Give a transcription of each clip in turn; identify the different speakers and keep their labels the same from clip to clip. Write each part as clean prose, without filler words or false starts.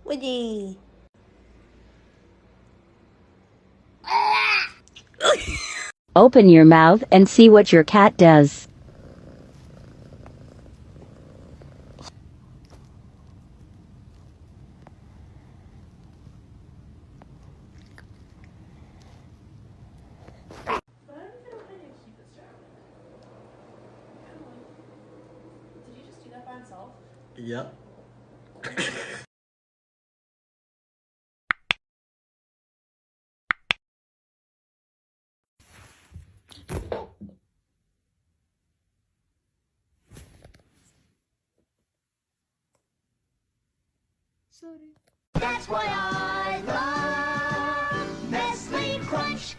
Speaker 1: Woody.
Speaker 2: Open your mouth and see what your cat does.
Speaker 1: Did you just do that by himself?
Speaker 3: Yep.
Speaker 1: Sorry.
Speaker 4: That's why I love Nestle Crunch.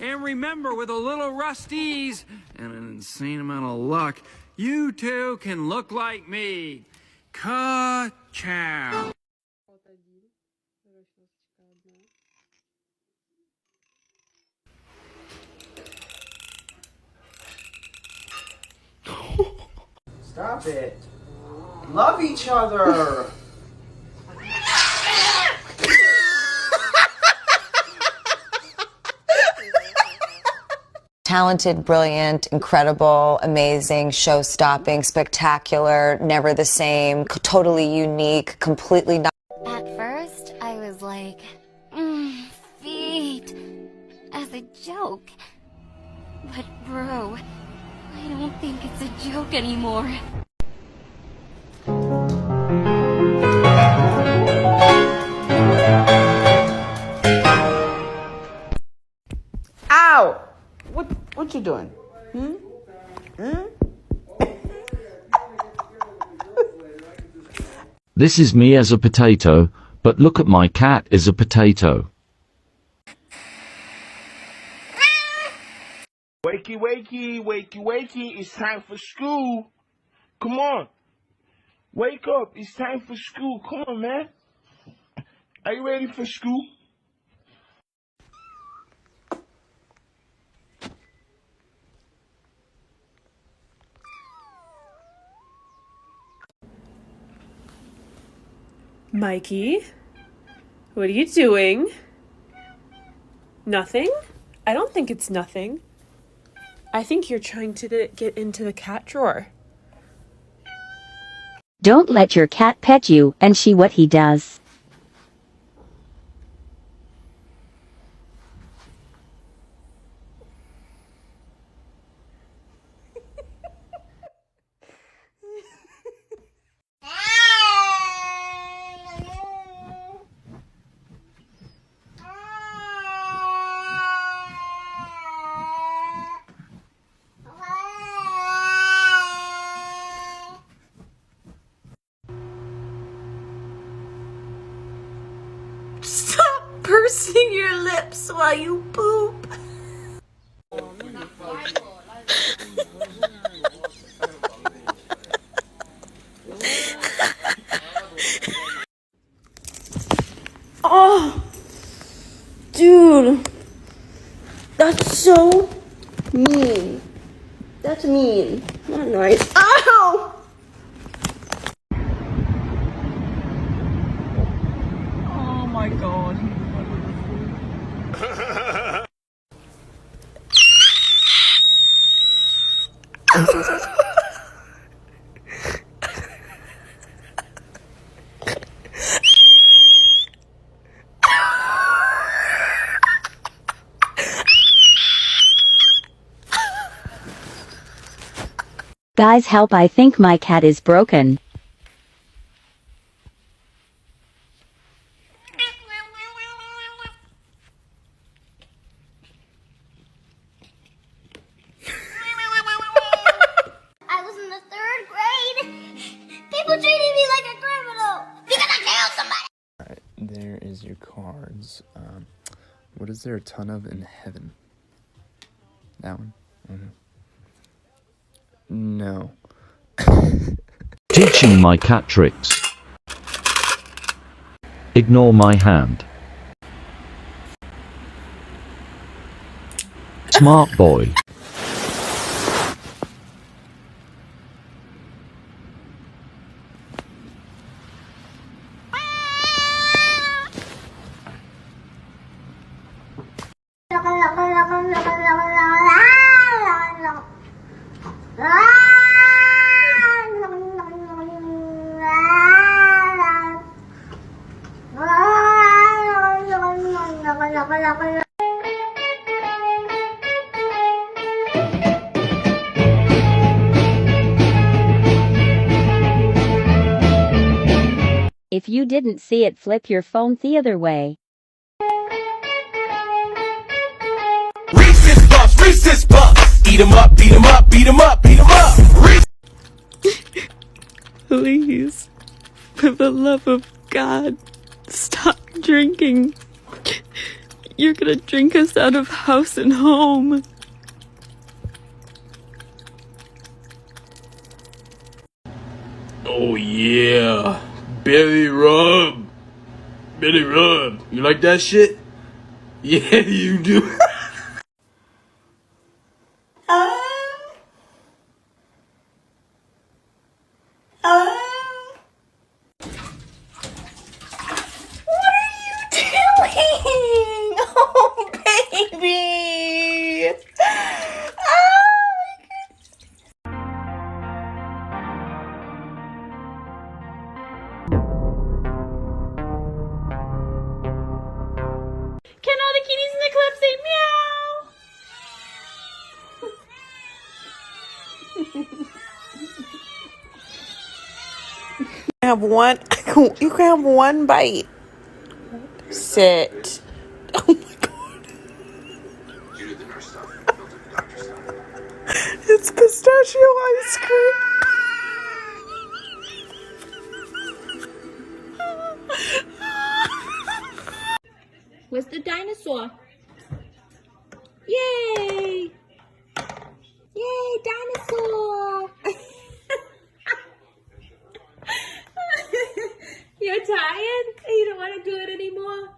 Speaker 5: And remember, with a little Rusty's and an insane amount of luck, you too can look like me. Ka-chow.
Speaker 3: Stop it. Love each other.
Speaker 6: Talented, brilliant, incredible, amazing, show-stopping, spectacular, never the same, totally unique, completely not.
Speaker 4: At first, I was like, feet, as a joke. But bro, I don't think it's a joke anymore.
Speaker 1: Ow! What you doing?
Speaker 7: This is me as a potato, but look at my cat is a potato.
Speaker 8: Wakey, wakey, wakey, wakey, it's time for school. Come on. Wake up, it's time for school. Come on, man. Are you ready for school?
Speaker 9: Mikey, what are you doing? Nothing? I don't think it's nothing. I think you're trying to get into the cat drawer.
Speaker 2: Don't let your cat pet you and see what he does.
Speaker 9: Stop pursing your lips while you poop. Oh, dude, that's so mean. That's mean. Not nice. Ow! Oh my god.
Speaker 2: Guys, help, I think my cat is broken.
Speaker 4: I was in the 3rd grade. People treated me like a criminal because I killed somebody.
Speaker 10: Alright, there is your cards. What is there a ton of in heaven? That one? No.
Speaker 7: Teaching my cat tricks. Ignore my hand. Smart boy.
Speaker 2: If you didn't see it, flip your phone the other way.
Speaker 11: Reese's Puffs, Reese's Puffs. Eat 'em up, beat 'em up, beat 'em up, beat 'em up.
Speaker 9: Please, for the love of God, stop drinking. You're gonna drink us out of house and home.
Speaker 8: Oh yeah, belly rub. Belly rub. You like that shit? Yeah, you do.
Speaker 1: Oh, baby.
Speaker 9: Can all the kitties in the club say meow?
Speaker 1: Have one. You can have one bite. Sit. Oh my god. It's pistachio ice cream.
Speaker 4: Where's the dinosaur? Yay! Yay, dinosaur! You're tired? You don't want to do it anymore?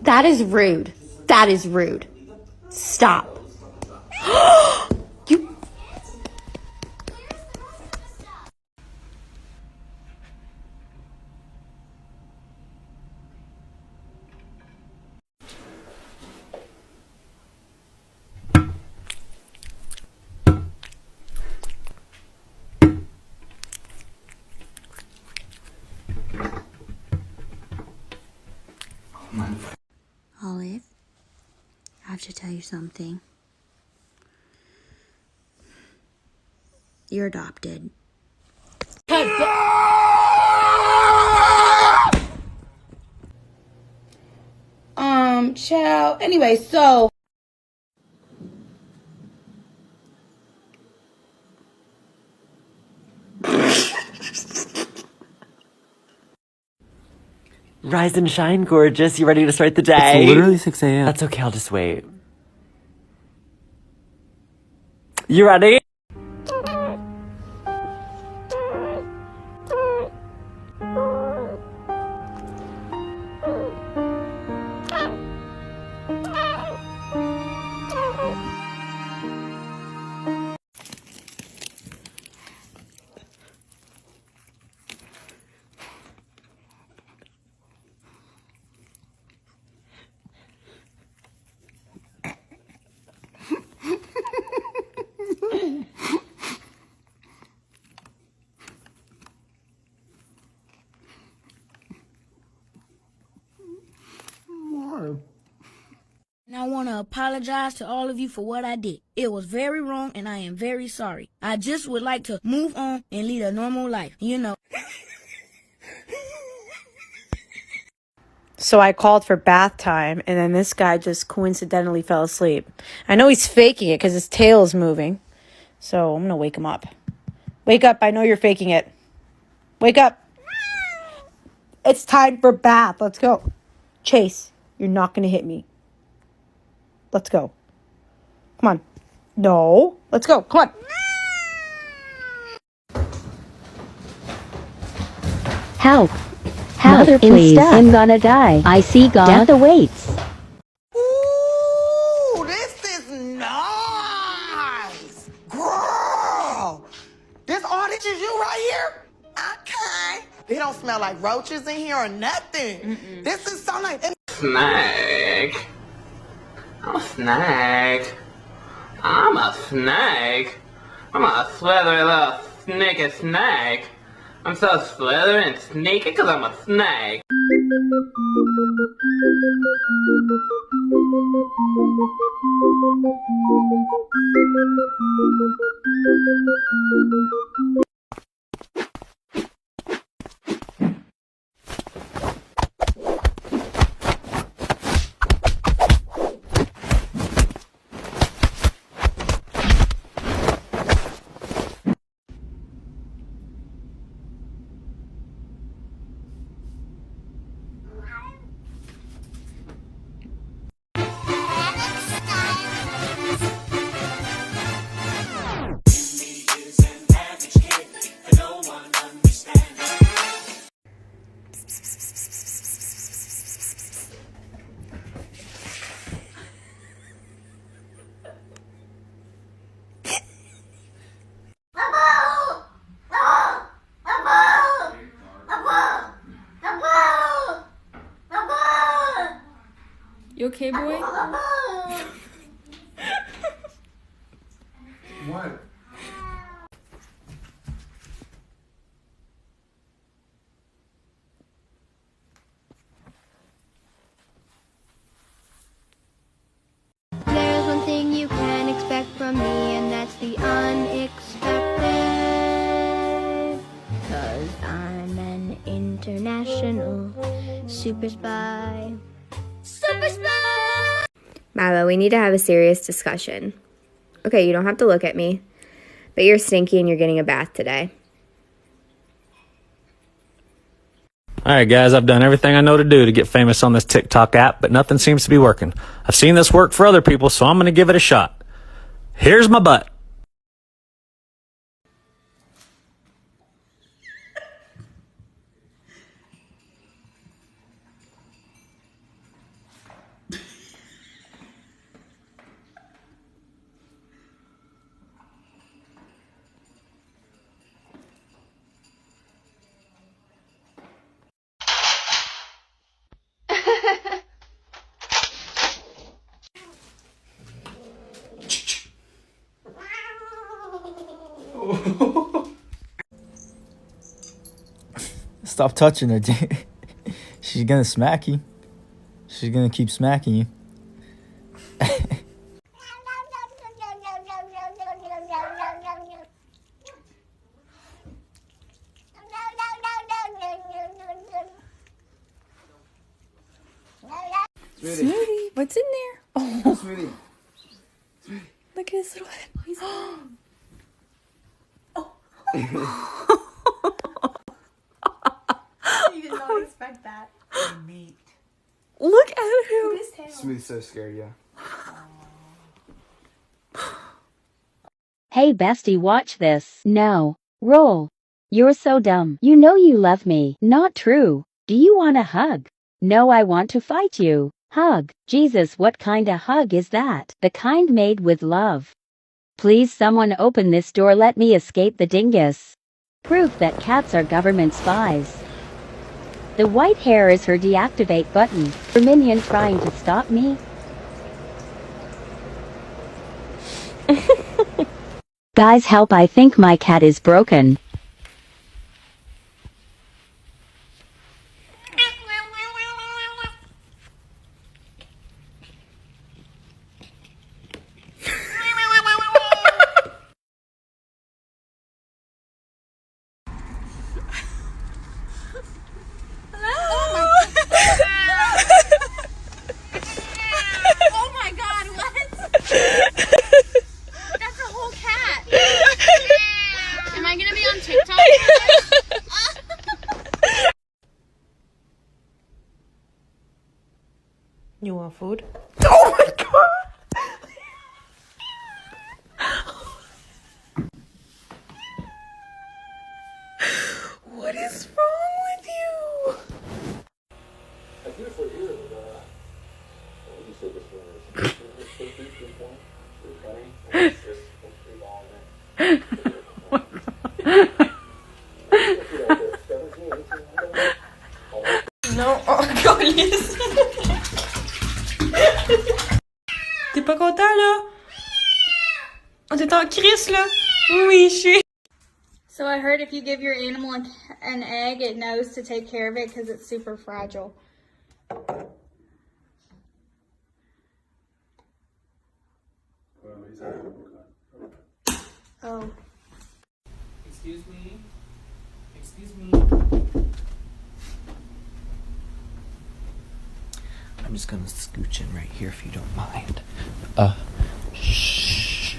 Speaker 4: That is rude. That is rude. Stop. You.
Speaker 12: Olive, I have to tell you something. You're adopted.
Speaker 1: Child. Anyway, so.
Speaker 13: Rise and shine, gorgeous. You ready to start the day?
Speaker 3: It's literally 6 a.m.
Speaker 13: That's okay, I'll just wait. You ready?
Speaker 12: And I want to apologize to all of you for what I did. It was very wrong and I am very sorry. I just would like to move on and lead a normal life, you know.
Speaker 9: So I called for bath time, and then this guy just coincidentally fell asleep. I know he's faking it because his tail is moving. So I'm going to wake him up. Wake up. I know you're faking it. Wake up. It's time for bath. Let's go. Chase, you're not going to hit me. Let's go. Come on. No. Let's go. Come on.
Speaker 2: Help. Help,
Speaker 6: Mother, please.
Speaker 2: I'm gonna die. I see God. Death awaits.
Speaker 1: Ooh, this is nice. Girl. This all this is you right here? Okay. They don't smell like roaches in here or nothing. This is so nice.
Speaker 3: Snake. I'm a snake. I'm a snake. I'm a slithery little sneaky snake. I'm so slithery and sneaky because I'm a snake.
Speaker 14: You okay, boy?
Speaker 3: What?
Speaker 4: There's one thing you can expect from me, and that's the unexpected. 'Cause I'm an international super spy. Super spy!
Speaker 15: Milo, we need to have a serious discussion. Okay, you don't have to look at me, but you're stinky and you're getting a bath today.
Speaker 16: Alright guys, I've done everything I know to do to get famous on this TikTok app, but nothing seems to be working. I've seen this work for other people, so I'm going to give it a shot. Here's my butt.
Speaker 10: Stop touching her, dude. She's gonna smack you. She's gonna keep smacking you.
Speaker 1: Smoothie, what's in there? Oh,
Speaker 3: Sweetie.
Speaker 1: look at his little head. He's
Speaker 14: You did not expect that.
Speaker 1: Look at him.
Speaker 3: Smoothie's so scared, yeah.
Speaker 2: Hey bestie, watch this. No. Roll. You're so dumb. You know you love me. Not true. Do you want a hug? No, I want to fight you. Hug. Jesus, what kind of hug is that? The kind made with love. Please someone open this door, let me escape the dingus. Proof that cats are government spies. The white hair is her deactivate button. Her minion trying to stop me. Guys help, I think my cat is broken.
Speaker 14: Oh my god, what? That's a whole cat. Am I gonna be on TikTok?
Speaker 9: You want food?
Speaker 1: Oh my god.
Speaker 9: Oh, t'es en crise, là? Oui, je suis.
Speaker 17: So I heard if you give your animal an egg, it knows to take care of it because it's super fragile. Oh.
Speaker 3: Excuse me? Excuse me?
Speaker 13: I'm just gonna scooch in right here if you don't mind. Shh.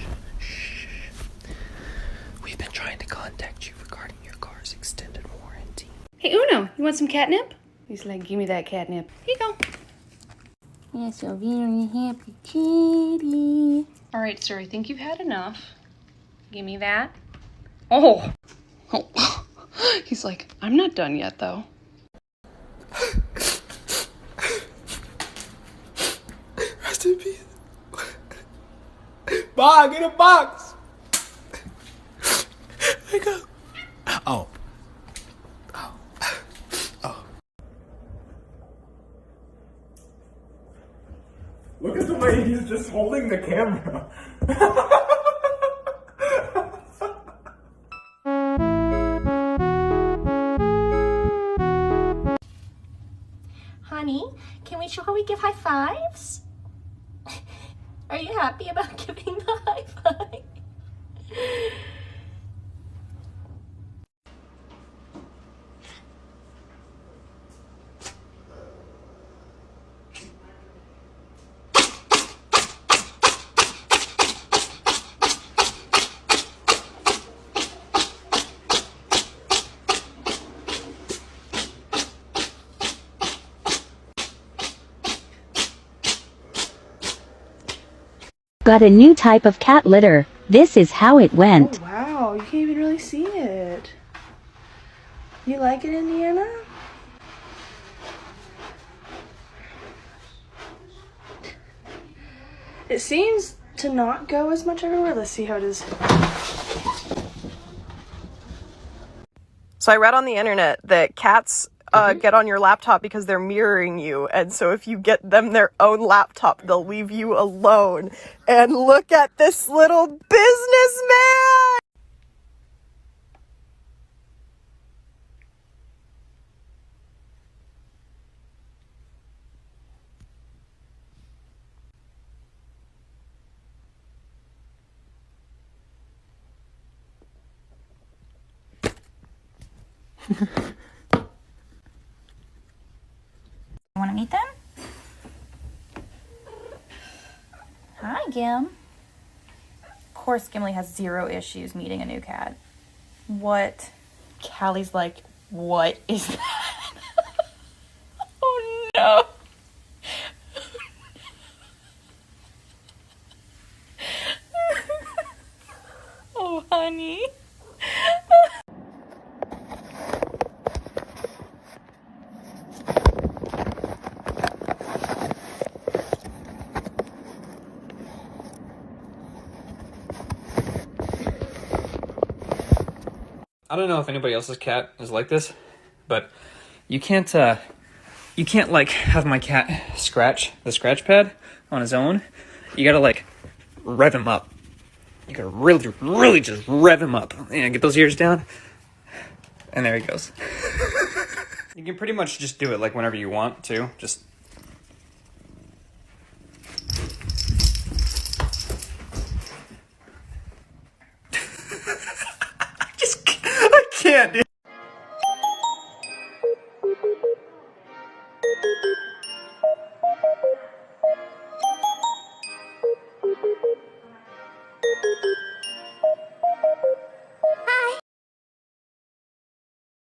Speaker 13: We've been trying to contact you regarding your car's extended warranty.
Speaker 9: Hey, Uno, you want some catnip? He's like, give me that catnip. Here you go.
Speaker 4: Yes, you're very happy kitty.
Speaker 9: All right, sir, I think you've had enough. Give me that. Oh. Oh. He's like, I'm not done yet, though.
Speaker 8: Rest in peace. Ma, get a box. Wake up. Oh. Look at the way he's just holding the camera.
Speaker 18: Honey, can we show how we give high fives? Are you happy about giving the high five?
Speaker 2: Got a new type of cat litter. This is how it went.
Speaker 9: Oh, wow, you can't even really see it. You like it, Indiana? It seems to not go as much everywhere. Let's see how it is.
Speaker 19: So I read on the internet that cats get on your laptop because they're mirroring you, and so if you get them their own laptop, they'll leave you alone. And look at this little businessman!
Speaker 18: Want to meet them? Hi, Gim. Of course, Gimli has zero issues meeting a new cat. What? Callie's like, what is that? Oh no. Oh, honey.
Speaker 20: I don't know if anybody else's cat is like this, but you can't like have my cat scratch the scratch pad on his own. You gotta like rev him up. You gotta really just rev him up and get those ears down. And there he goes. You can pretty much just do it like whenever you want to. Just